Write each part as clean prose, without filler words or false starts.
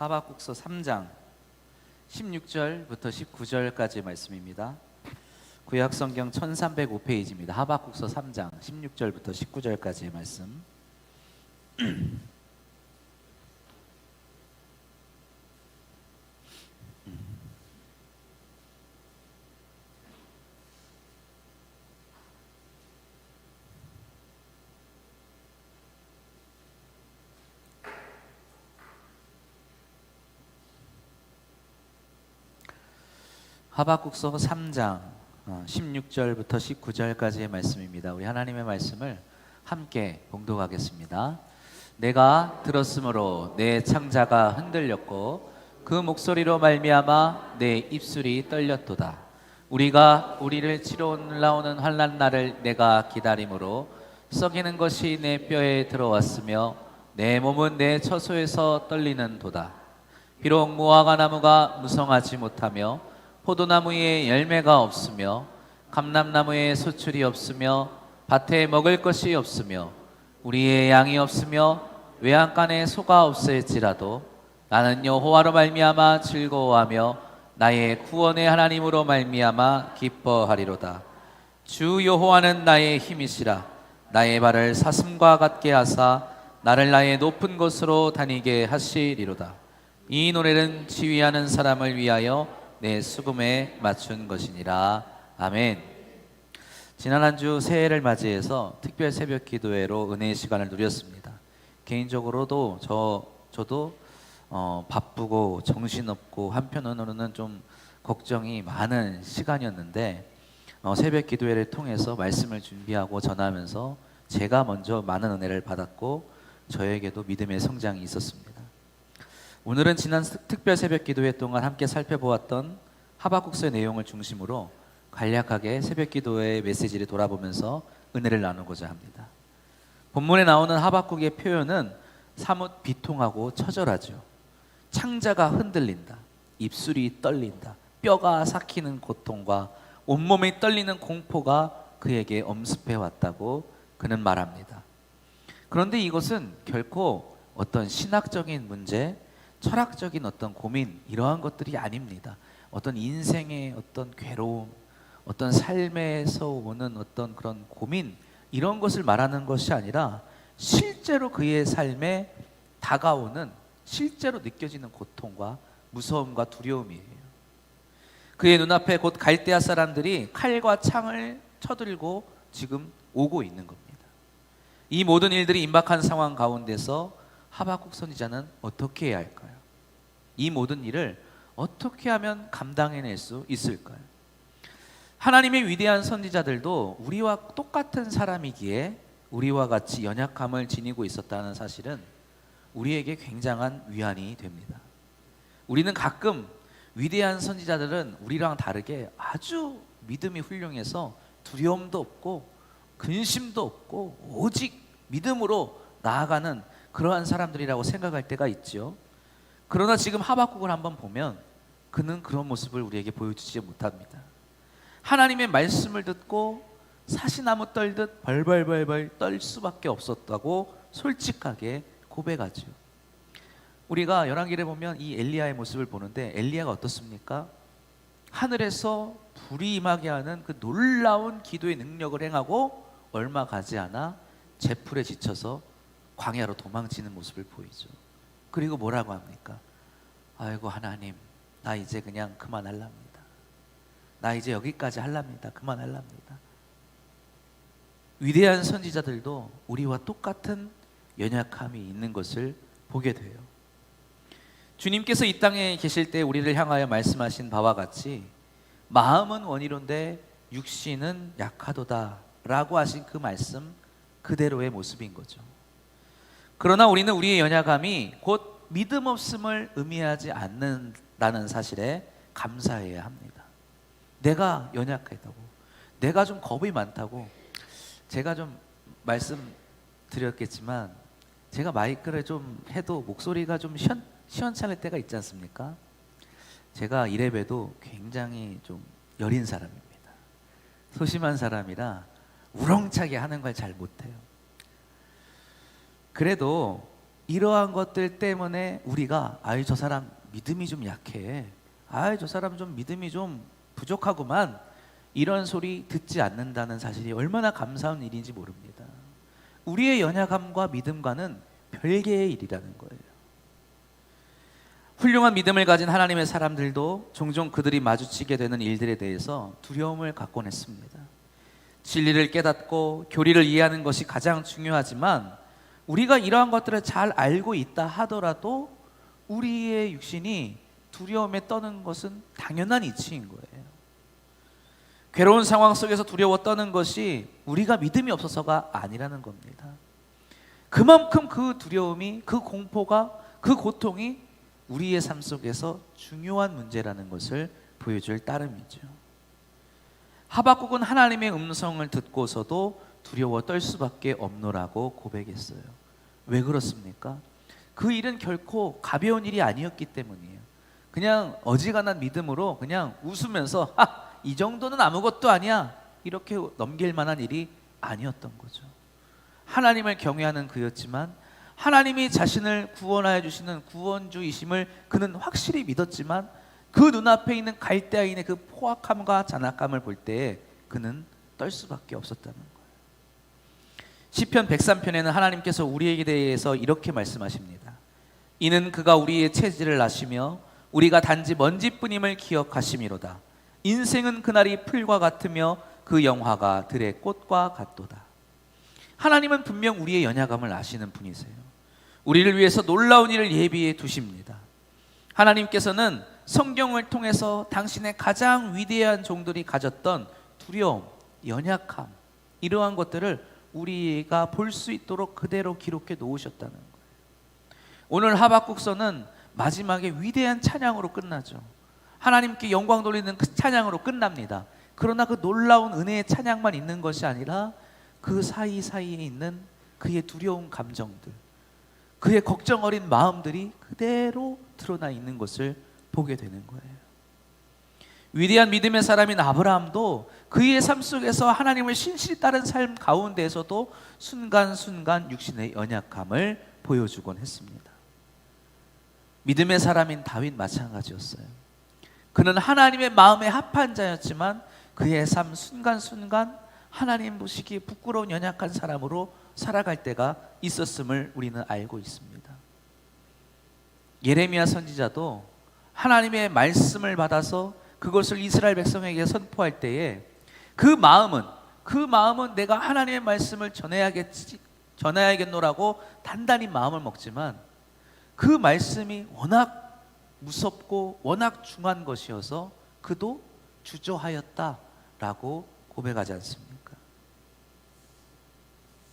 하박국서 3장 16절부터 19절까지 말씀입니다. 구약성경 1305페이지입니다. 하박국서 3장 16절부터 19절까지의 말씀. 하박국서 3장 16절부터 19절까지의 말씀입니다. 우리 하나님의 말씀을 함께 봉독하겠습니다. 내가 들었으므로 내 창자가 흔들렸고 그 목소리로 말미암아 내 입술이 떨렸도다. 우리를 치러 올라오는 환난 날을 내가 기다림으로 썩이는 것이 내 뼈에 들어왔으며 내 몸은 내 처소에서 떨리는 도다. 비록 무화과 나무가 무성하지 못하며 포도나무에 열매가 없으며 감람나무에 소출이 없으며 밭에 먹을 것이 없으며 우리의 양이 없으며 외양간에 소가 없을지라도 나는 여호와로 말미암아 즐거워하며 나의 구원의 하나님으로 말미암아 기뻐하리로다. 주 여호와는 나의 힘이시라. 나의 발을 사슴과 같게 하사 나를 나의 높은 곳으로 다니게 하시리로다. 이 노래는 지휘하는 사람을 위하여 내 수금에 맞춘 것이니라. 아멘. 지난 한 주 새해를 맞이해서 특별 새벽 기도회로 은혜의 시간을 누렸습니다. 개인적으로도 저도 바쁘고 정신없고 한편으로는 좀 걱정이 많은 시간이었는데 새벽 기도회를 통해서 말씀을 준비하고 전하면서 제가 먼저 많은 은혜를 받았고 저에게도 믿음의 성장이 있었습니다. 오늘은 지난 특별 새벽 기도회 동안 함께 살펴보았던 하박국서의 내용을 중심으로 간략하게 새벽 기도회의 메시지를 돌아보면서 은혜를 나누고자 합니다. 본문에 나오는 하박국의 표현은 사뭇 비통하고 처절하죠. 창자가 흔들린다, 입술이 떨린다, 뼈가 삭히는 고통과 온몸이 떨리는 공포가 그에게 엄습해 왔다고 그는 말합니다. 그런데 이것은 결코 어떤 신학적인 문제, 철학적인 어떤 고민, 이러한 것들이 아닙니다. 어떤 인생의 어떤 괴로움, 어떤 삶에서 오는 어떤 그런 고민, 이런 것을 말하는 것이 아니라 실제로 그의 삶에 다가오는, 실제로 느껴지는 고통과 무서움과 두려움이에요. 그의 눈앞에 곧 갈대아 사람들이 칼과 창을 쳐들고 지금 오고 있는 겁니다. 이 모든 일들이 임박한 상황 가운데서 하박국 선지자는 어떻게 해야 할까요? 이 모든 일을 어떻게 하면 감당해낼 수 있을까요? 하나님의 위대한 선지자들도 우리와 똑같은 사람이기에 우리와 같이 연약함을 지니고 있었다는 사실은 우리에게 굉장한 위안이 됩니다. 우리는 가끔 위대한 선지자들은 우리랑 다르게 아주 믿음이 훌륭해서 두려움도 없고 근심도 없고 오직 믿음으로 나아가는 그러한 사람들이라고 생각할 때가 있죠. 그러나 지금 하박국을 한번 보면 그는 그런 모습을 우리에게 보여주지 못합니다. 하나님의 말씀을 듣고 사시나무 떨듯 벌벌벌벌 떨 수밖에 없었다고 솔직하게 고백하죠. 우리가 열왕기를 보면 이 엘리야의 모습을 보는데 엘리야가 어떻습니까? 하늘에서 불이 임하게 하는 그 놀라운 기도의 능력을 행하고 얼마 가지 않아 재풀에 지쳐서 광야로 도망치는 모습을 보이죠. 그리고 뭐라고 합니까? 아이고 하나님, 나 이제 그냥 그만할랍니다. 나 이제 여기까지 할랍니다. 그만할랍니다. 위대한 선지자들도 우리와 똑같은 연약함이 있는 것을 보게 돼요. 주님께서 이 땅에 계실 때 우리를 향하여 말씀하신 바와 같이 마음은 원이로인데 육신은 약하도다 라고 하신 그 말씀 그대로의 모습인 거죠. 그러나 우리는 우리의 연약함이 곧 믿음 없음을 의미하지 않는다는 사실에 감사해야 합니다. 내가 연약하다고, 내가 좀 겁이 많다고, 제가 좀 말씀드렸겠지만 제가 마이크를 좀 해도 목소리가 좀 시원찮을 때가 있지 않습니까? 제가 이래봬도 굉장히 좀 여린 사람입니다. 소심한 사람이라 우렁차게 하는 걸 잘 못해요. 그래도 이러한 것들 때문에 우리가 아이 저 사람 믿음이 좀 약해, 아이 저 사람 좀 믿음이 좀 부족하구만, 이런 소리 듣지 않는다는 사실이 얼마나 감사한 일인지 모릅니다. 우리의 연약함과 믿음과는 별개의 일이라는 거예요. 훌륭한 믿음을 가진 하나님의 사람들도 종종 그들이 마주치게 되는 일들에 대해서 두려움을 갖곤 했습니다. 진리를 깨닫고 교리를 이해하는 것이 가장 중요하지만 우리가 이러한 것들을 잘 알고 있다 하더라도 우리의 육신이 두려움에 떠는 것은 당연한 이치인 거예요. 괴로운 상황 속에서 두려워 떠는 것이 우리가 믿음이 없어서가 아니라는 겁니다. 그만큼 그 두려움이, 그 공포가, 그 고통이 우리의 삶 속에서 중요한 문제라는 것을 보여줄 따름이죠. 하박국은 하나님의 음성을 듣고서도 두려워 떨 수밖에 없노라고 고백했어요. 왜 그렇습니까? 그 일은 결코 가벼운 일이 아니었기 때문이에요. 그냥 어지간한 믿음으로 그냥 웃으면서 이 정도는 아무것도 아니야, 이렇게 넘길 만한 일이 아니었던 거죠. 하나님을 경외하는 그였지만 하나님이 자신을 구원하여 주시는 구원주이심을 그는 확실히 믿었지만 그 눈앞에 있는 갈대아인의 그 포악함과 잔악함을 볼 때에 그는 떨 수밖에 없었다는 거예요. 시편 103편에는 하나님께서 우리에게 대해서 이렇게 말씀하십니다. 이는 그가 우리의 체질을 아시며 우리가 단지 먼지뿐임을 기억하심이로다. 인생은 그날이 풀과 같으며 그 영화가 들의 꽃과 같도다. 하나님은 분명 우리의 연약함을 아시는 분이세요. 우리를 위해서 놀라운 일을 예비해 두십니다. 하나님께서는 성경을 통해서 당신의 가장 위대한 종들이 가졌던 두려움, 연약함, 이러한 것들을 우리가 볼 수 있도록 그대로 기록해 놓으셨다는 거예요. 오늘 하박국서는 마지막에 위대한 찬양으로 끝나죠. 하나님께 영광 돌리는 그 찬양으로 끝납니다. 그러나 그 놀라운 은혜의 찬양만 있는 것이 아니라 그 사이사이에 있는 그의 두려운 감정들, 그의 걱정 어린 마음들이 그대로 드러나 있는 것을 보게 되는 거예요. 위대한 믿음의 사람인 아브라함도 그의 삶 속에서 하나님을 신실히 따른 삶 가운데에서도 순간순간 육신의 연약함을 보여주곤 했습니다. 믿음의 사람인 다윗 마찬가지였어요. 그는 하나님의 마음에 합한 자였지만 그의 삶 순간순간 하나님 보시기에 부끄러운 연약한 사람으로 살아갈 때가 있었음을 우리는 알고 있습니다. 예레미야 선지자도 하나님의 말씀을 받아서 그것을 이스라엘 백성에게 선포할 때에 그 마음은 내가 하나님의 말씀을 전해야겠노라고 단단히 마음을 먹지만 그 말씀이 워낙 무섭고 워낙 중한 것이어서 그도 주저하였다라고 고백하지 않습니까?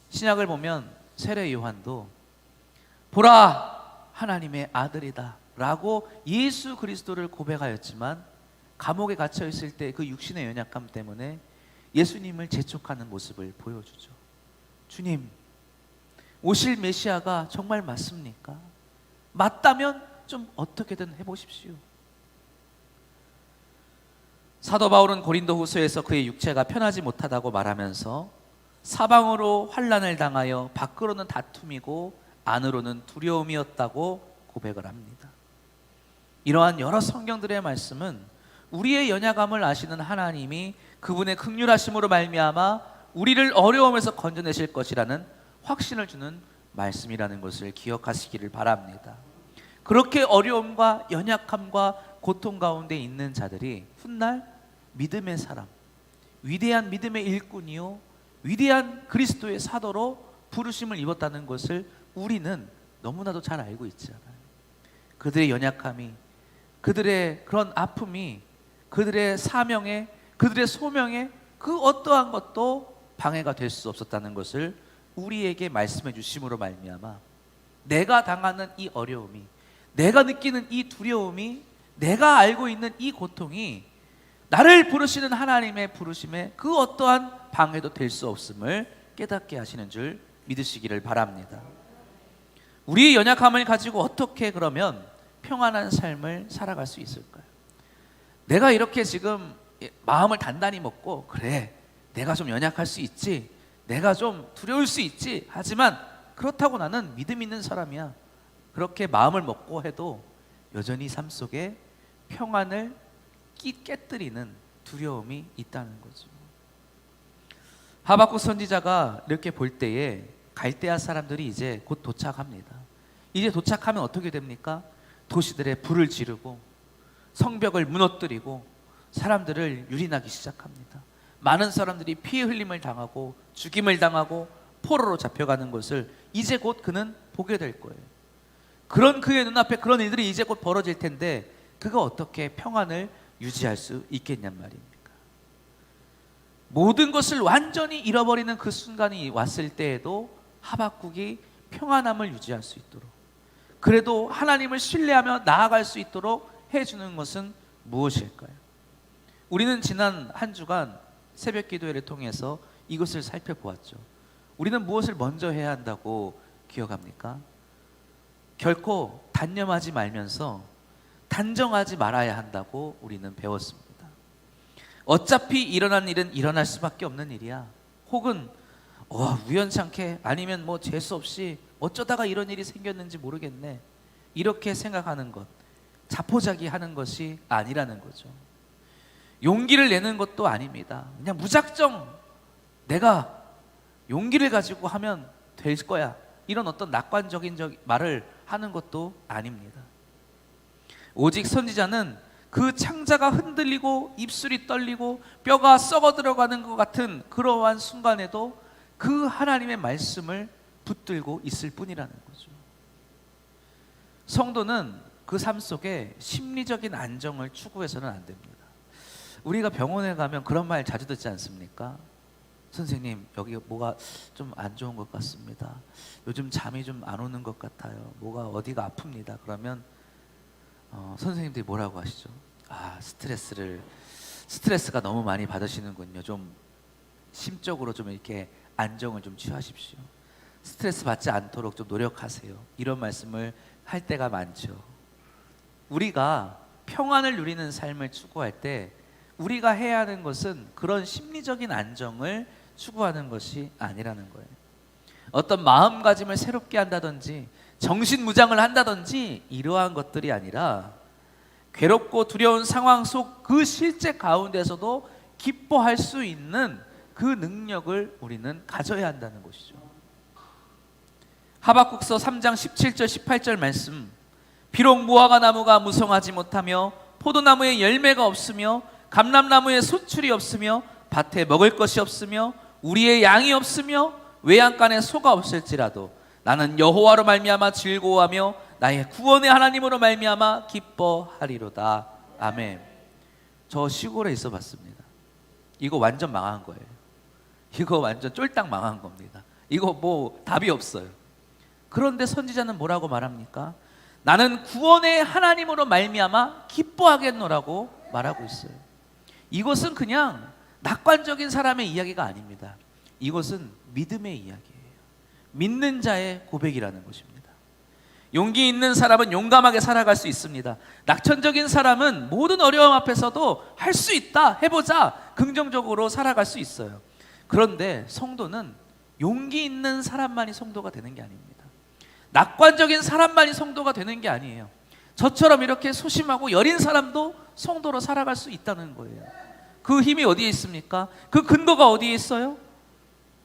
신약을 보면 세례 요한도 보라 하나님의 아들이다 라고 예수 그리스도를 고백하였지만 감옥에 갇혀 있을 때 그 육신의 연약함 때문에 예수님을 재촉하는 모습을 보여주죠. 주님, 오실 메시아가 정말 맞습니까? 맞다면 좀 어떻게든 해보십시오. 사도 바울은 고린도후서에서 그의 육체가 편하지 못하다고 말하면서 사방으로 환난을 당하여 밖으로는 다툼이고 안으로는 두려움이었다고 고백을 합니다. 이러한 여러 성경들의 말씀은 우리의 연약함을 아시는 하나님이 그분의 긍휼하심으로 말미암아 우리를 어려움에서 건져내실 것이라는 확신을 주는 말씀이라는 것을 기억하시기를 바랍니다. 그렇게 어려움과 연약함과 고통 가운데 있는 자들이 훗날 믿음의 사람, 위대한 믿음의 일꾼이요 위대한 그리스도의 사도로 부르심을 입었다는 것을 우리는 너무나도 잘 알고 있잖아요. 그들의 연약함이, 그들의 그런 아픔이 그들의 사명에, 그들의 소명에 그 어떠한 것도 방해가 될 수 없었다는 것을 우리에게 말씀해 주심으로 말미암아 내가 당하는 이 어려움이, 내가 느끼는 이 두려움이, 내가 알고 있는 이 고통이 나를 부르시는 하나님의 부르심에 그 어떠한 방해도 될 수 없음을 깨닫게 하시는 줄 믿으시기를 바랍니다. 우리의 연약함을 가지고 어떻게 그러면 평안한 삶을 살아갈 수 있을까요? 내가 이렇게 지금 마음을 단단히 먹고 그래, 내가 좀 연약할 수 있지, 내가 좀 두려울 수 있지, 하지만 그렇다고 나는 믿음 있는 사람이야, 그렇게 마음을 먹고 해도 여전히 삶 속에 평안을 깨뜨리는 두려움이 있다는 거죠. 하박국 선지자가 이렇게 볼 때에 갈대아 사람들이 이제 곧 도착합니다. 이제 도착하면 어떻게 됩니까? 도시들에 불을 지르고 성벽을 무너뜨리고 사람들을 유린하기 시작합니다. 많은 사람들이 피 흘림을 당하고 죽임을 당하고 포로로 잡혀가는 것을 이제 곧 그는 보게 될 거예요. 그런 그의 눈앞에 그런 일들이 이제 곧 벌어질 텐데 그가 어떻게 평안을 유지할 수 있겠냔 말입니까? 모든 것을 완전히 잃어버리는 그 순간이 왔을 때에도 하박국이 평안함을 유지할 수 있도록, 그래도 하나님을 신뢰하며 나아갈 수 있도록 해주는 것은 무엇일까요? 우리는 지난 한 주간 새벽 기도회를 통해서 이것을 살펴보았죠. 우리는 무엇을 먼저 해야 한다고 기억합니까? 결코 단념하지 말면서 단정하지 말아야 한다고 우리는 배웠습니다. 어차피 일어난 일은 일어날 수밖에 없는 일이야. 혹은 우연찮게 아니면 뭐 재수 없이 어쩌다가 이런 일이 생겼는지 모르겠네, 이렇게 생각하는 것, 자포자기하는 것이 아니라는 거죠. 용기를 내는 것도 아닙니다. 그냥 무작정 내가 용기를 가지고 하면 될 거야, 이런 어떤 낙관적인 말을 하는 것도 아닙니다. 오직 선지자는 그 창자가 흔들리고 입술이 떨리고 뼈가 썩어 들어가는 것 같은 그러한 순간에도 그 하나님의 말씀을 붙들고 있을 뿐이라는 거죠. 성도는 그 삶 속에 심리적인 안정을 추구해서는 안 됩니다. 우리가 병원에 가면 그런 말 자주 듣지 않습니까? 선생님, 여기 뭐가 좀 안 좋은 것 같습니다. 요즘 잠이 좀 안 오는 것 같아요. 뭐가 어디가 아픕니다. 그러면 선생님들이 뭐라고 하시죠? 스트레스가 너무 많이 받으시는군요. 좀 심적으로 좀 이렇게 안정을 좀 취하십시오. 스트레스 받지 않도록 좀 노력하세요. 이런 말씀을 할 때가 많죠. 우리가 평안을 누리는 삶을 추구할 때 우리가 해야 하는 것은 그런 심리적인 안정을 추구하는 것이 아니라는 거예요. 어떤 마음가짐을 새롭게 한다든지 정신무장을 한다든지 이러한 것들이 아니라 괴롭고 두려운 상황 속 그 실제 가운데서도 기뻐할 수 있는 그 능력을 우리는 가져야 한다는 것이죠. 하박국서 3장 17절 18절 말씀, 비록 무화과 나무가 무성하지 못하며 포도나무에 열매가 없으며 감람나무에 소출이 없으며 밭에 먹을 것이 없으며 우리의 양이 없으며 외양간에 소가 없을지라도 나는 여호와로 말미암아 즐거워하며 나의 구원의 하나님으로 말미암아 기뻐하리로다. 아멘. 저 시골에 있어 봤습니다. 이거 완전 망한 거예요. 이거 완전 쫄딱 망한 겁니다. 이거 뭐 답이 없어요. 그런데 선지자는 뭐라고 말합니까? 나는 구원의 하나님으로 말미암아 기뻐하겠노라고 말하고 있어요. 이것은 그냥 낙관적인 사람의 이야기가 아닙니다. 이것은 믿음의 이야기예요. 믿는 자의 고백이라는 것입니다. 용기 있는 사람은 용감하게 살아갈 수 있습니다. 낙천적인 사람은 모든 어려움 앞에서도 할 수 있다, 해보자, 긍정적으로 살아갈 수 있어요. 그런데 성도는 용기 있는 사람만이 성도가 되는 게 아닙니다. 낙관적인 사람만이 성도가 되는 게 아니에요. 저처럼 이렇게 소심하고 여린 사람도 성도로 살아갈 수 있다는 거예요. 그 힘이 어디에 있습니까? 그 근거가 어디에 있어요?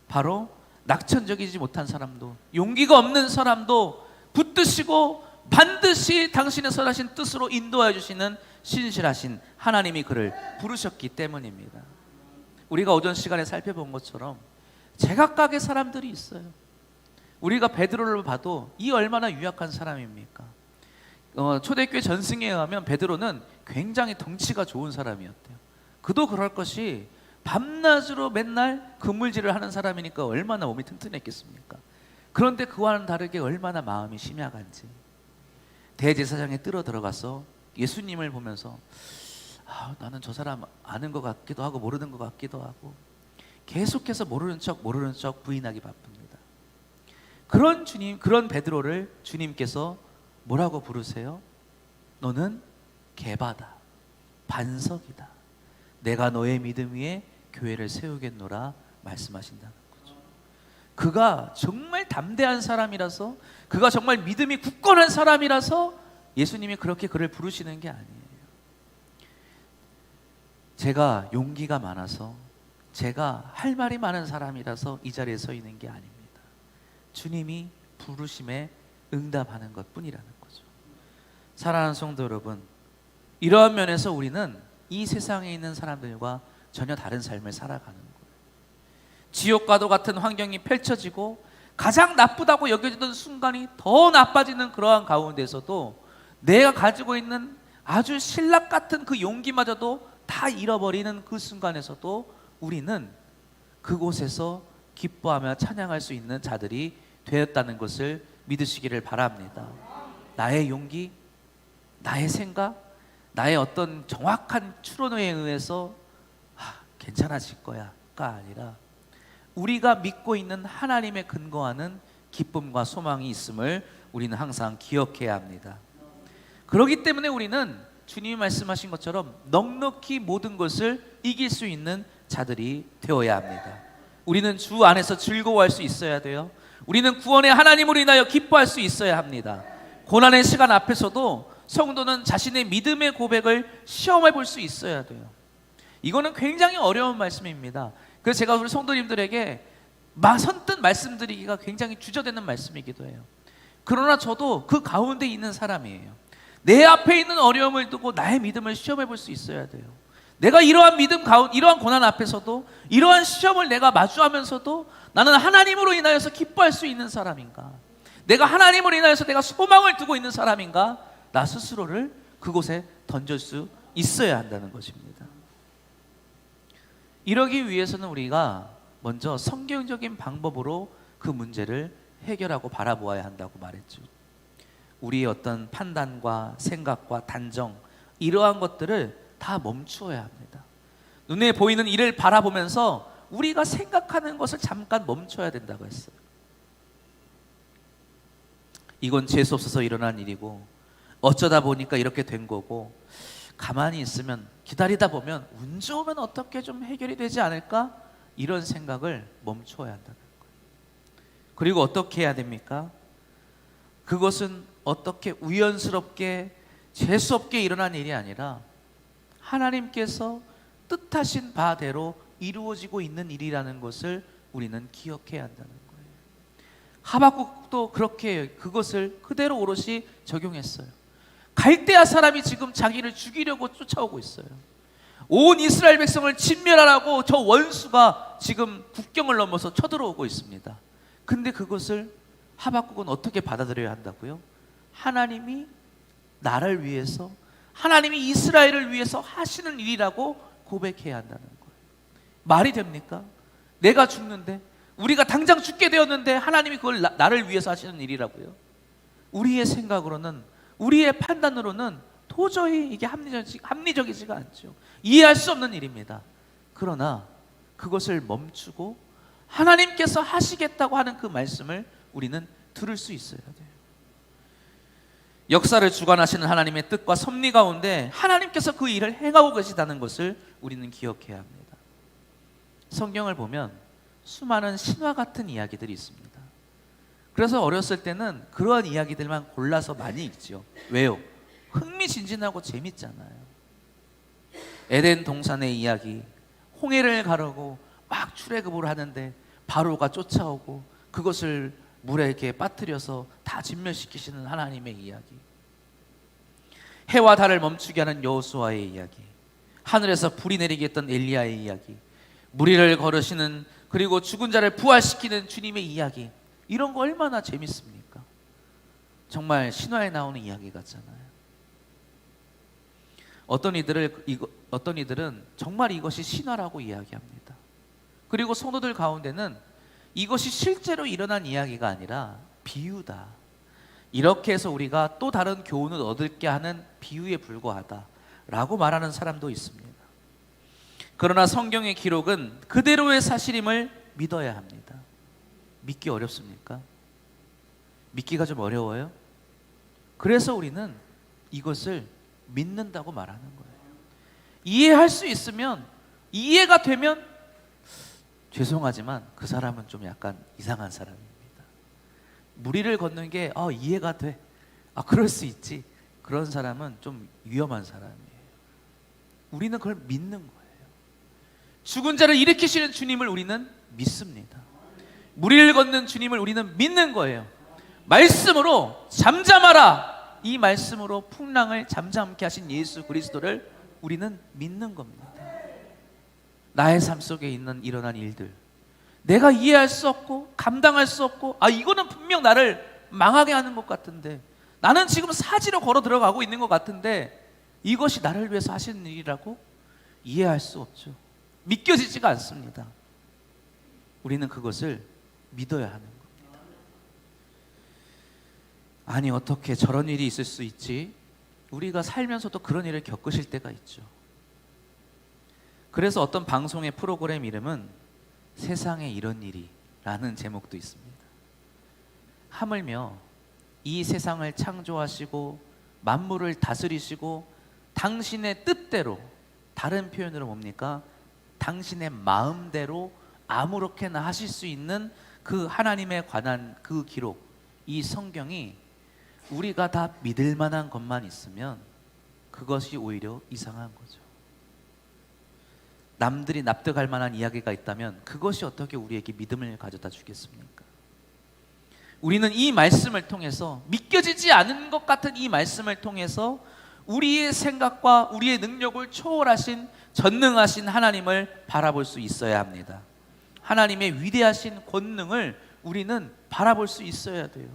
바로 낙천적이지 못한 사람도, 용기가 없는 사람도 붙드시고 반드시 당신의 선하신 뜻으로 인도해 주시는 신실하신 하나님이 그를 부르셨기 때문입니다. 우리가 오전 시간에 살펴본 것처럼 제각각의 사람들이 있어요. 우리가 베드로를 봐도 이 얼마나 유약한 사람입니까? 초대교회 전승에 의하면 베드로는 굉장히 덩치가 좋은 사람이었대요. 그도 그럴 것이 밤낮으로 맨날 그물질을 하는 사람이니까 얼마나 몸이 튼튼했겠습니까? 그런데 그와는 다르게 얼마나 마음이 심약한지 대제사장에 뜨러 들어가서 예수님을 보면서 나는 저 사람 아는 것 같기도 하고 모르는 것 같기도 하고 계속해서 모르는 척 부인하기 바쁩니다. 그런 주님, 그런 베드로를 주님께서 뭐라고 부르세요? 너는 개바다, 반석이다. 내가 너의 믿음 위에 교회를 세우겠노라 말씀하신다는 거죠. 그가 정말 담대한 사람이라서, 그가 정말 믿음이 굳건한 사람이라서 예수님이 그렇게 그를 부르시는 게 아니에요. 제가 용기가 많아서, 제가 할 말이 많은 사람이라서 이 자리에 서 있는 게 아닙니다. 주님이 부르심에 응답하는 것뿐이라는 거죠. 사랑하는 성도 여러분, 이러한 면에서 우리는 이 세상에 있는 사람들과 전혀 다른 삶을 살아가는 거예요. 지옥과도 같은 환경이 펼쳐지고 가장 나쁘다고 여겨지던 순간이 더 나빠지는 그러한 가운데서도 내가 가지고 있는 아주 신락 같은 그 용기마저도 다 잃어버리는 그 순간에서도 우리는 그곳에서 기뻐하며 찬양할 수 있는 자들이 되었다는 것을 믿으시기를 바랍니다. 나의 용기, 나의 생각, 나의 어떤 정확한 추론에 의해서 괜찮아질 거야가 아니라 우리가 믿고 있는 하나님에 근거하는 기쁨과 소망이 있음을 우리는 항상 기억해야 합니다. 그렇기 때문에 우리는 주님이 말씀하신 것처럼 넉넉히 모든 것을 이길 수 있는 자들이 되어야 합니다. 우리는 주 안에서 즐거워할 수 있어야 돼요. 우리는 구원의 하나님으로 인하여 기뻐할 수 있어야 합니다. 고난의 시간 앞에서도 성도는 자신의 믿음의 고백을 시험해 볼 수 있어야 돼요. 이거는 굉장히 어려운 말씀입니다. 그래서 제가 우리 성도님들에게 선뜻 말씀드리기가 굉장히 주저되는 말씀이기도 해요. 그러나 저도 그 가운데 있는 사람이에요. 내 앞에 있는 어려움을 두고 나의 믿음을 시험해 볼 수 있어야 돼요. 내가 이러한 이러한 고난 앞에서도, 이러한 시험을 내가 마주하면서도 나는 하나님으로 인하여서 기뻐할 수 있는 사람인가? 내가 하나님으로 인하여서 내가 소망을 두고 있는 사람인가? 나 스스로를 그곳에 던질 수 있어야 한다는 것입니다. 이러기 위해서는 우리가 먼저 성경적인 방법으로 그 문제를 해결하고 바라보아야 한다고 말했죠. 우리의 어떤 판단과 생각과 단정, 이러한 것들을 다 멈추어야 합니다. 눈에 보이는 일을 바라보면서 우리가 생각하는 것을 잠깐 멈춰야 된다고 했어요. 이건 재수 없어서 일어난 일이고 어쩌다 보니까 이렇게 된 거고, 가만히 있으면, 기다리다 보면 운 좋으면 어떻게 좀 해결이 되지 않을까? 이런 생각을 멈춰야 한다는 거예요. 그리고 어떻게 해야 됩니까? 그것은 어떻게 우연스럽게 재수 없게 일어난 일이 아니라 하나님께서 뜻하신 바대로 이루어지고 있는 일이라는 것을 우리는 기억해야 한다는 거예요. 하박국도 그렇게 그것을 그대로 오롯이 적용했어요. 갈대아 사람이 지금 자기를 죽이려고 쫓아오고 있어요. 온 이스라엘 백성을 진멸하라고 저 원수가 지금 국경을 넘어서 쳐들어오고 있습니다. 근데 그것을 하박국은 어떻게 받아들여야 한다고요? 하나님이 나를 위해서, 하나님이 이스라엘을 위해서 하시는 일이라고 고백해야 한다는 거예요. 말이 됩니까? 내가 죽는데, 우리가 당장 죽게 되었는데 하나님이 그걸 나를 위해서 하시는 일이라고요? 우리의 생각으로는, 우리의 판단으로는 도저히 이게 합리적이지가 않죠. 이해할 수 없는 일입니다. 그러나 그것을 멈추고 하나님께서 하시겠다고 하는 그 말씀을 우리는 들을 수 있어야 돼요. 역사를 주관하시는 하나님의 뜻과 섭리 가운데 하나님께서 그 일을 행하고 계시다는 것을 우리는 기억해야 합니다. 성경을 보면 수많은 신화 같은 이야기들이 있습니다. 그래서 어렸을 때는 그러한 이야기들만 골라서 많이 읽죠. 왜요? 흥미진진하고 재밌잖아요. 에덴 동산의 이야기, 홍해를 가르고 막 출애굽을 하는데 바로가 쫓아오고 그것을 물에 이렇게 빠뜨려서 다 진멸시키시는 하나님의 이야기, 해와 달을 멈추게 하는 여호수아의 이야기, 하늘에서 불이 내리게 했던 엘리야의 이야기, 무리를 거르시는, 그리고 죽은 자를 부활시키는 주님의 이야기, 이런 거 얼마나 재밌습니까? 정말 신화에 나오는 이야기 같잖아요. 어떤 이들은 정말 이것이 신화라고 이야기합니다. 그리고 성도들 가운데는 이것이 실제로 일어난 이야기가 아니라 비유다, 이렇게 해서 우리가 또 다른 교훈을 얻게 하는 비유에 불과하다라고 말하는 사람도 있습니다. 그러나 성경의 기록은 그대로의 사실임을 믿어야 합니다. 믿기 어렵습니까? 믿기가 좀 어려워요? 그래서 우리는 이것을 믿는다고 말하는 거예요. 이해할 수 있으면, 이해가 되면 죄송하지만 그 사람은 좀 약간 이상한 사람입니다. 무리를 걷는 게 이해가 돼. 그럴 수 있지. 그런 사람은 좀 위험한 사람이에요. 우리는 그걸 믿는 거예요. 죽은 자를 일으키시는 주님을 우리는 믿습니다. 무리를 걷는 주님을 우리는 믿는 거예요. 말씀으로 잠잠하라, 이 말씀으로 풍랑을 잠잠케 하신 예수 그리스도를 우리는 믿는 겁니다. 나의 삶 속에 일어난 일들, 내가 이해할 수 없고 감당할 수 없고 이거는 분명 나를 망하게 하는 것 같은데, 나는 지금 사지로 걸어 들어가고 있는 것 같은데 이것이 나를 위해서 하시는 일이라고 이해할 수 없죠. 믿겨지지가 않습니다. 우리는 그것을 믿어야 하는 겁니다. 아니, 어떻게 저런 일이 있을 수 있지? 우리가 살면서도 그런 일을 겪으실 때가 있죠. 그래서 어떤 방송의 프로그램 이름은 세상에 이런 일이 라는 제목도 있습니다. 하물며 이 세상을 창조하시고 만물을 다스리시고 당신의 뜻대로, 다른 표현으로 뭡니까? 당신의 마음대로 아무렇게나 하실 수 있는 그 하나님에 관한 그 기록, 이 성경이 우리가 다 믿을 만한 것만 있으면 그것이 오히려 이상한 거죠. 남들이 납득할 만한 이야기가 있다면 그것이 어떻게 우리에게 믿음을 가져다 주겠습니까? 우리는 이 말씀을 통해서, 믿겨지지 않은 것 같은 이 말씀을 통해서 우리의 생각과 우리의 능력을 초월하신 전능하신 하나님을 바라볼 수 있어야 합니다. 하나님의 위대하신 권능을 우리는 바라볼 수 있어야 돼요.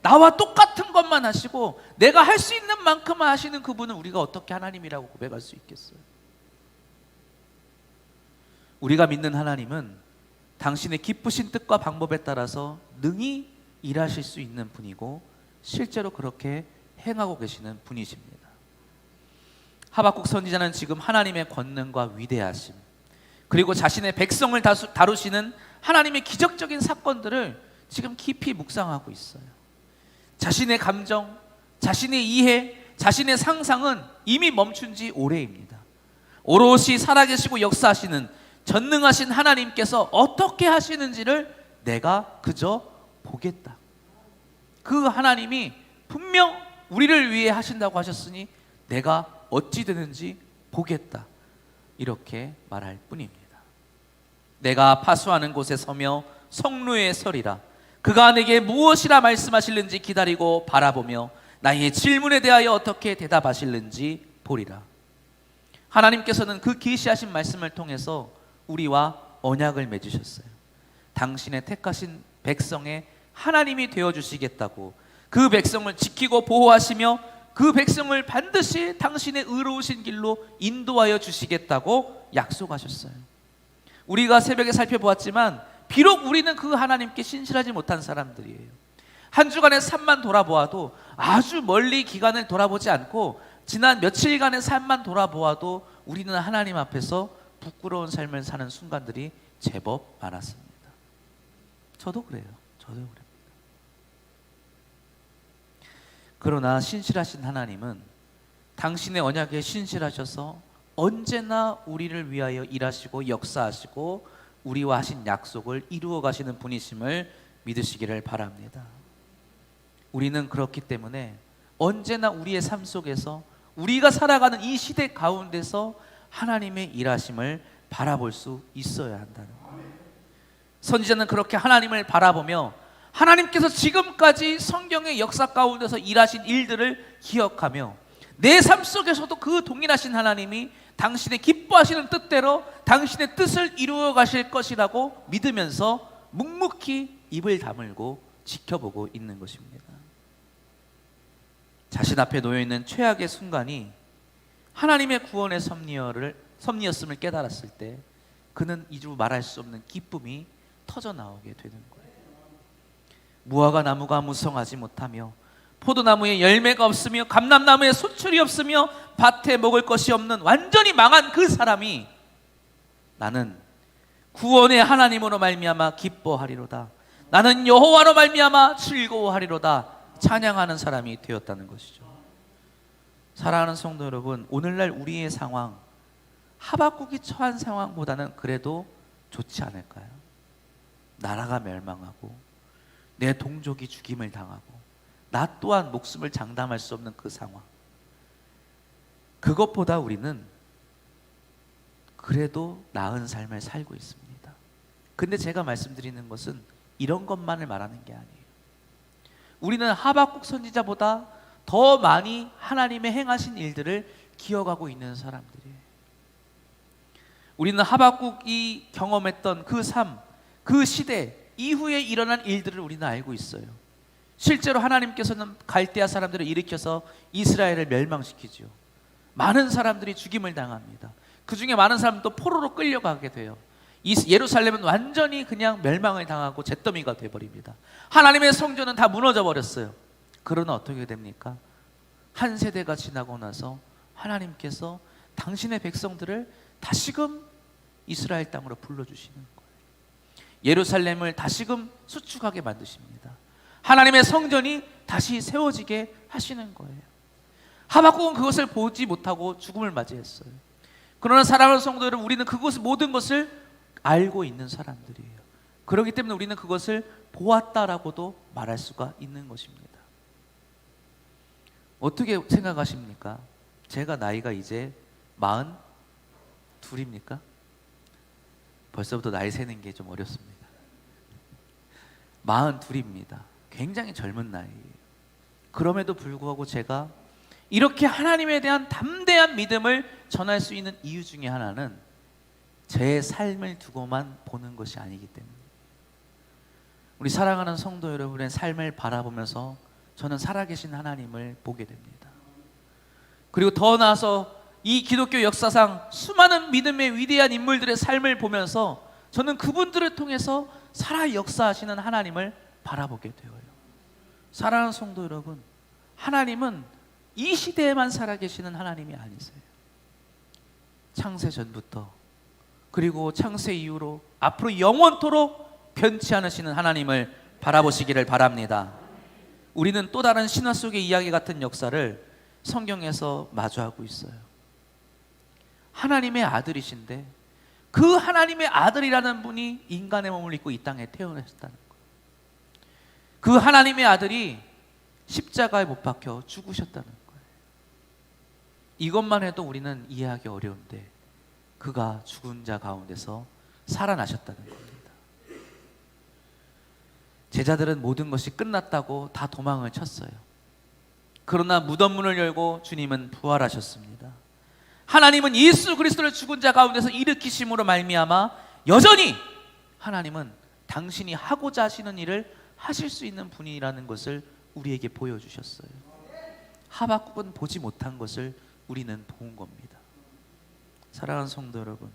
나와 똑같은 것만 하시고 내가 할 수 있는 만큼만 하시는 그분은 우리가 어떻게 하나님이라고 고백할 수 있겠어요? 우리가 믿는 하나님은 당신의 기쁘신 뜻과 방법에 따라서 능히 일하실 수 있는 분이고 실제로 그렇게 행하고 계시는 분이십니다. 하박국 선지자는 지금 하나님의 권능과 위대하심, 그리고 자신의 백성을 다루시는 하나님의 기적적인 사건들을 지금 깊이 묵상하고 있어요. 자신의 감정, 자신의 이해, 자신의 상상은 이미 멈춘 지 오래입니다. 오롯이 살아계시고 역사하시는 전능하신 하나님께서 어떻게 하시는지를 내가 그저 보겠다. 그 하나님이 분명 우리를 위해 하신다고 하셨으니 내가 어찌 되는지 보겠다, 이렇게 말할 뿐입니다. 내가 파수하는 곳에 서며 성루에 서리라. 그가 내게 무엇이라 말씀하실는지 기다리고 바라보며 나의 질문에 대하여 어떻게 대답하실는지 보리라. 하나님께서는 그 계시하신 말씀을 통해서 우리와 언약을 맺으셨어요. 당신의 택하신 백성의 하나님이 되어주시겠다고, 그 백성을 지키고 보호하시며 그 백성을 반드시 당신의 의로우신 길로 인도하여 주시겠다고 약속하셨어요. 우리가 새벽에 살펴보았지만 비록 우리는 그 하나님께 신실하지 못한 사람들이에요. 한 주간의 삶만 돌아보아도, 아주 멀리 기간을 돌아보지 않고 지난 며칠간의 삶만 돌아보아도 우리는 하나님 앞에서 부끄러운 삶을 사는 순간들이 제법 많았습니다. 저도 그래요. 저도 그래요. 그러나 신실하신 하나님은 당신의 언약에 신실하셔서 언제나 우리를 위하여 일하시고 역사하시고 우리와 하신 약속을 이루어 가시는 분이심을 믿으시기를 바랍니다. 우리는 그렇기 때문에 언제나 우리의 삶 속에서, 우리가 살아가는 이 시대 가운데서 하나님의 일하심을 바라볼 수 있어야 한다는 거예요. 선지자는 그렇게 하나님을 바라보며 하나님께서 지금까지 성경의 역사 가운데서 일하신 일들을 기억하며 내 삶 속에서도 그 동일하신 하나님이 당신의 기뻐하시는 뜻대로 당신의 뜻을 이루어 가실 것이라고 믿으면서 묵묵히 입을 다물고 지켜보고 있는 것입니다. 자신 앞에 놓여있는 최악의 순간이 하나님의 구원의 섭리였음을 깨달았을 때 그는 이루 말할 수 없는 기쁨이 터져 나오게 되는 거예요. 무화과 나무가 무성하지 못하며 포도나무에 열매가 없으며 감람나무에 소출이 없으며 밭에 먹을 것이 없는 완전히 망한 그 사람이 나는 구원의 하나님으로 말미암아 기뻐하리로다, 나는 여호와로 말미암아 즐거워하리로다 찬양하는 사람이 되었다는 것이죠. 사랑하는 성도 여러분, 오늘날 우리의 상황, 하박국이 처한 상황보다는 그래도 좋지 않을까요? 나라가 멸망하고 내 동족이 죽임을 당하고 나 또한 목숨을 장담할 수 없는 그 상황, 그것보다 우리는 그래도 나은 삶을 살고 있습니다. 근데 제가 말씀드리는 것은 이런 것만을 말하는 게 아니에요. 우리는 하박국 선지자보다 더 많이 하나님의 행하신 일들을 기억하고 있는 사람들이에요. 우리는 하박국이 경험했던 그 삶, 그 시대 이후에 일어난 일들을 우리는 알고 있어요. 실제로 하나님께서는 갈대아 사람들을 일으켜서 이스라엘을 멸망시키죠. 많은 사람들이 죽임을 당합니다. 그 중에 많은 사람도 포로로 끌려가게 돼요. 예루살렘은 완전히 그냥 멸망을 당하고 잿더미가 되어버립니다. 하나님의 성전은 다 무너져 버렸어요. 그러나 어떻게 됩니까? 한 세대가 지나고 나서 하나님께서 당신의 백성들을 다시금 이스라엘 땅으로 불러주시는 거예요. 예루살렘을 다시금 수축하게 만드십니다. 하나님의 성전이 다시 세워지게 하시는 거예요. 하박국은 그것을 보지 못하고 죽음을 맞이했어요. 그러나 사랑하는 성도 여러분, 우리는 그것을, 모든 것을 알고 있는 사람들이에요. 그렇기 때문에 우리는 그것을 보았다라고도 말할 수가 있는 것입니다. 어떻게 생각하십니까? 제가 나이가 이제 42입니까? 벌써부터 나이 세는 게 좀 어렵습니다. 42입니다. 굉장히 젊은 나이예요. 그럼에도 불구하고 제가 이렇게 하나님에 대한 담대한 믿음을 전할 수 있는 이유 중에 하나는 제 삶을 두고만 보는 것이 아니기 때문입니다. 우리 사랑하는 성도 여러분의 삶을 바라보면서 저는 살아계신 하나님을 보게 됩니다. 그리고 더 나아서 이 기독교 역사상 수많은 믿음의 위대한 인물들의 삶을 보면서 저는 그분들을 통해서 살아 역사하시는 하나님을 바라보게 되어요. 사랑하는 성도 여러분, 하나님은 이 시대에만 살아계시는 하나님이 아니세요. 창세 전부터 그리고 창세 이후로 앞으로 영원토록 변치 않으시는 하나님을 바라보시기를 바랍니다. 우리는 또 다른 신화 속의 이야기 같은 역사를 성경에서 마주하고 있어요. 하나님의 아들이신데 그 하나님의 아들이라는 분이 인간의 몸을 입고 이 땅에 태어나셨다는 거예요. 그 하나님의 아들이 십자가에 못 박혀 죽으셨다는 거예요. 이것만 해도 우리는 이해하기 어려운데 그가 죽은 자 가운데서 살아나셨다는 겁니다. 제자들은 모든 것이 끝났다고 다 도망을 쳤어요. 그러나 무덤 문을 열고 주님은 부활하셨습니다. 하나님은 예수 그리스도를 죽은 자 가운데서 일으키심으로 말미암아 여전히 하나님은 당신이 하고자 하시는 일을 하실 수 있는 분이라는 것을 우리에게 보여주셨어요. 하박국은 보지 못한 것을 우리는 본 겁니다. 사랑하는 성도 여러분,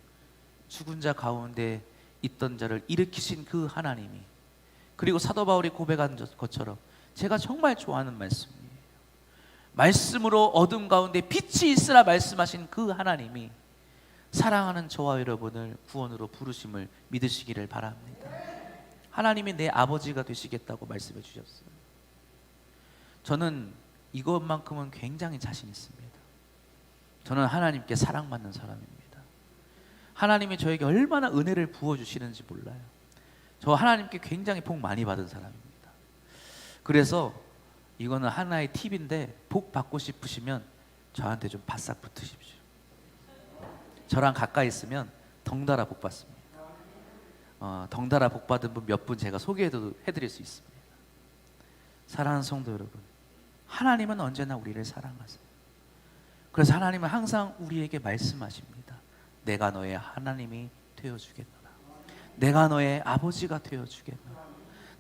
죽은 자 가운데 있던 자를 일으키신 그 하나님이, 그리고 사도 바울이 고백한 것처럼 제가 정말 좋아하는 말씀이에요. 말씀으로 어둠 가운데 빛이 있으라 말씀하신 그 하나님이 사랑하는 저와 여러분을 구원으로 부르심을 믿으시기를 바랍니다. 하나님이 내 아버지가 되시겠다고 말씀해 주셨어요. 저는 이것만큼은 굉장히 자신 있습니다. 저는 하나님께 사랑받는 사람입니다. 하나님이 저에게 얼마나 은혜를 부어주시는지 몰라요. 저 하나님께 굉장히 복 많이 받은 사람입니다. 그래서 이거는 하나의 팁인데, 복 받고 싶으시면 저한테 좀 바싹 붙으십시오. 저랑 가까이 있으면 덩달아 복 받습니다. 덩달아 복 받은 분 몇 분 제가 소개해드릴 수 있습니다. 사랑하는 성도 여러분, 하나님은 언제나 우리를 사랑하세요. 그래서 하나님은 항상 우리에게 말씀하십니다. 내가 너의 하나님이 되어주겠노라. 내가 너의 아버지가 되어주겠노라.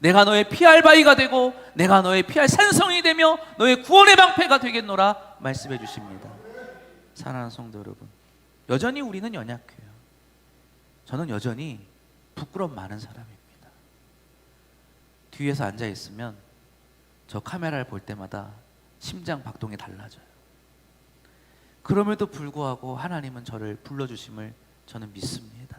내가 너의 피할 바위가 되고 내가 너의 피할 산성이 되며 너의 구원의 방패가 되겠노라 말씀해 주십니다. 사랑하는 성도 여러분, 여전히 우리는 연약해요. 저는 여전히 부끄러움 많은 사람입니다. 뒤에서 앉아 있으면 저 카메라를 볼 때마다 심장 박동이 달라져요. 그럼에도 불구하고 하나님은 저를 불러주심을 저는 믿습니다.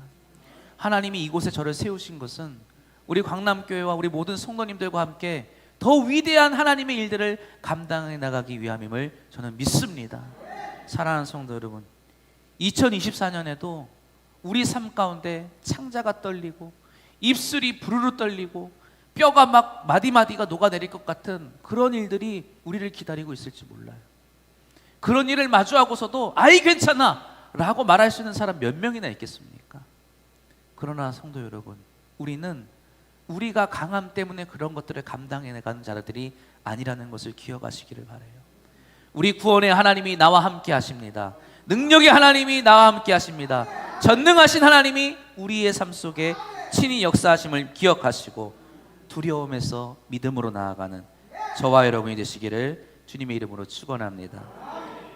하나님이 이곳에 저를 세우신 것은 우리 광남교회와 우리 모든 성도님들과 함께 더 위대한 하나님의 일들을 감당해 나가기 위함임을 저는 믿습니다. 사랑하는 성도 여러분, 2024년에도 우리 삶 가운데 창자가 떨리고 입술이 부르르 떨리고 뼈가 막 마디마디가 녹아내릴 것 같은 그런 일들이 우리를 기다리고 있을지 몰라요. 그런 일을 마주하고서도 아이 괜찮아 라고 말할 수 있는 사람 몇 명이나 있겠습니까? 그러나 성도 여러분, 우리는 우리가 강함 때문에 그런 것들을 감당해내가는 자들이 아니라는 것을 기억하시기를 바라요. 우리 구원의 하나님이 나와 함께 하십니다. 능력의 하나님이 나와 함께 하십니다. 전능하신 하나님이 우리의 삶 속에 친히 역사하심을 기억하시고 두려움에서 믿음으로 나아가는 저와 여러분이 되시기를 주님의 이름으로 축원합니다.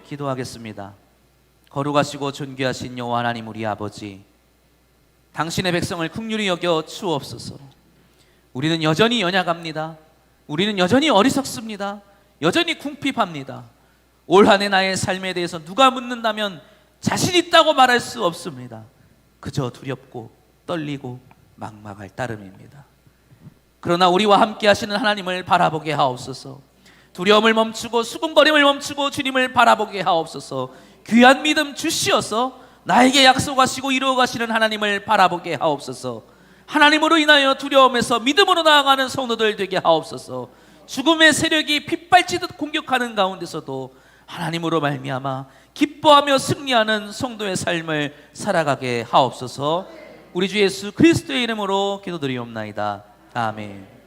기도하겠습니다. 거룩하시고 존귀하신 여호와 하나님 우리 아버지, 당신의 백성을 긍휼히 여겨 주옵소서. 우리는 여전히 연약합니다. 우리는 여전히 어리석습니다. 여전히 궁핍합니다. 올 한 해 나의 삶에 대해서 누가 묻는다면 자신 있다고 말할 수 없습니다. 그저 두렵고 떨리고 막막할 따름입니다. 그러나 우리와 함께 하시는 하나님을 바라보게 하옵소서. 두려움을 멈추고 수군거림을 멈추고 주님을 바라보게 하옵소서. 귀한 믿음 주시어서 나에게 약속하시고 이루어 가시는 하나님을 바라보게 하옵소서. 하나님으로 인하여 두려움에서 믿음으로 나아가는 성도들 되게 하옵소서. 죽음의 세력이 핏발치듯 공격하는 가운데서도 하나님으로 말미암아 기뻐하며 승리하는 성도의 삶을 살아가게 하옵소서. 우리 주 예수 그리스도의 이름으로 기도드리옵나이다. 아멘.